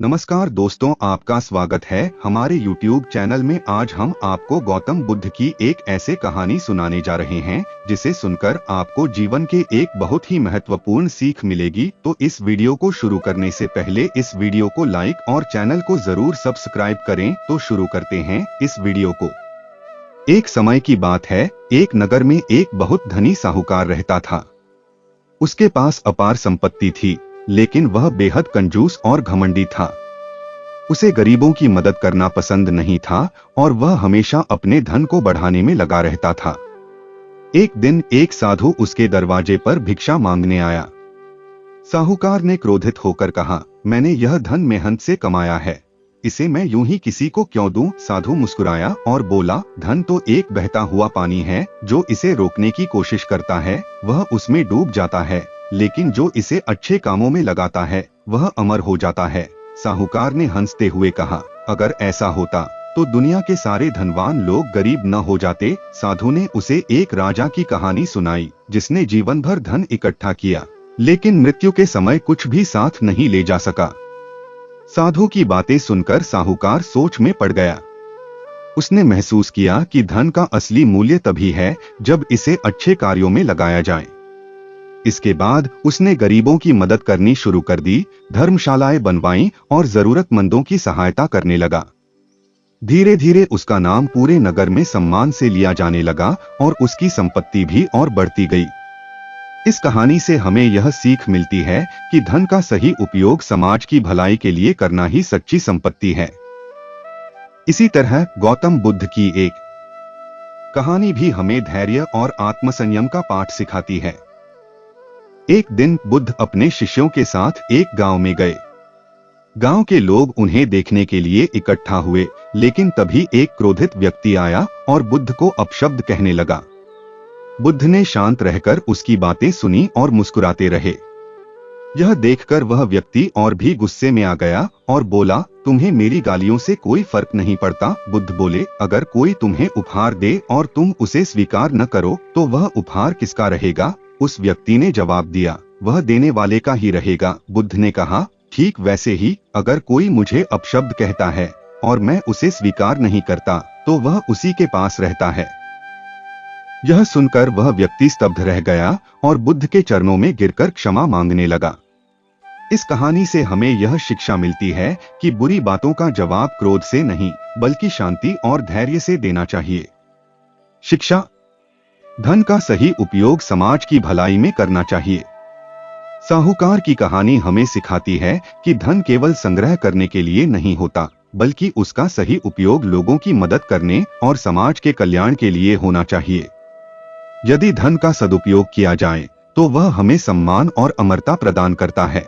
नमस्कार दोस्तों, आपका स्वागत है हमारे YouTube चैनल में। आज हम आपको गौतम बुद्ध की एक ऐसे कहानी सुनाने जा रहे हैं जिसे सुनकर आपको जीवन के एक बहुत ही महत्वपूर्ण सीख मिलेगी। तो इस वीडियो को शुरू करने से पहले इस वीडियो को लाइक और चैनल को जरूर सब्सक्राइब करें। तो शुरू करते हैं इस वीडियो को। एक समय की बात है, एक नगर में एक बहुत धनी साहूकार रहता था। उसके पास अपार संपत्ति थी, लेकिन वह बेहद कंजूस और घमंडी था। उसे गरीबों की मदद करना पसंद नहीं था और वह हमेशा अपने धन को बढ़ाने में लगा रहता था। एक दिन एक साधु उसके दरवाजे पर भिक्षा मांगने आया। साहूकार ने क्रोधित होकर कहा, मैंने यह धन मेहनत से कमाया है, इसे मैं यूं ही किसी को क्यों दूं? साधु मुस्कुराया और बोला, धन तो एक बहता हुआ पानी है, जो इसे रोकने की कोशिश करता है वह उसमें डूब जाता है, लेकिन जो इसे अच्छे कामों में लगाता है वह अमर हो जाता है। साहूकार ने हंसते हुए कहा, अगर ऐसा होता तो दुनिया के सारे धनवान लोग गरीब न हो जाते। साधु ने उसे एक राजा की कहानी सुनाई जिसने जीवन भर धन इकट्ठा किया, लेकिन मृत्यु के समय कुछ भी साथ नहीं ले जा सका। साधु की बातें सुनकर साहूकार सोच में पड़ गया। उसने महसूस किया कि धन का असली मूल्य तभी है जब इसे अच्छे कार्यों में लगाया जाए। इसके बाद उसने गरीबों की मदद करनी शुरू कर दी, धर्मशालाएं बनवाईं और जरूरतमंदों की सहायता करने लगा। धीरे धीरे उसका नाम पूरे नगर में सम्मान से लिया जाने लगा और उसकी संपत्ति भी और बढ़ती गई। इस कहानी से हमें यह सीख मिलती है कि धन का सही उपयोग समाज की भलाई के लिए करना ही सच्ची संपत्ति है। इसी तरह गौतम बुद्ध की एक कहानी भी हमें धैर्य और आत्मसंयम का पाठ सिखाती है। एक दिन बुद्ध अपने शिष्यों के साथ एक गांव में गए। गांव के लोग उन्हें देखने के लिए इकट्ठा हुए, लेकिन तभी एक क्रोधित व्यक्ति आया और बुद्ध को अपशब्द कहने लगा। बुद्ध ने शांत रहकर उसकी बातें सुनी और मुस्कुराते रहे। यह देखकर वह व्यक्ति और भी गुस्से में आ गया और बोला, तुम्हें मेरी गालियों से कोई फर्क नहीं पड़ता? बुद्ध बोले, अगर कोई तुम्हें उपहार दे और तुम उसे स्वीकार न करो तो वह उपहार किसका रहेगा? उस व्यक्ति ने जवाब दिया, वह देने वाले का ही रहेगा। बुद्ध ने कहा, ठीक वैसे ही अगर कोई मुझे अपशब्द कहता है और मैं उसे स्वीकार नहीं करता तो वह उसी के पास रहता है। यह सुनकर वह व्यक्ति स्तब्ध रह गया और बुद्ध के चरणों में गिरकर क्षमा मांगने लगा। इस कहानी से हमें यह शिक्षा मिलती है कि बुरी बातों का जवाब क्रोध से नहीं बल्कि शांति और धैर्य से देना चाहिए। शिक्षा, धन का सही उपयोग समाज की भलाई में करना चाहिए। साहूकार की कहानी हमें सिखाती है कि धन केवल संग्रह करने के लिए नहीं होता, बल्कि उसका सही उपयोग लोगों की मदद करने और समाज के कल्याण के लिए होना चाहिए। यदि धन का सदुपयोग किया जाए तो वह हमें सम्मान और अमरता प्रदान करता है।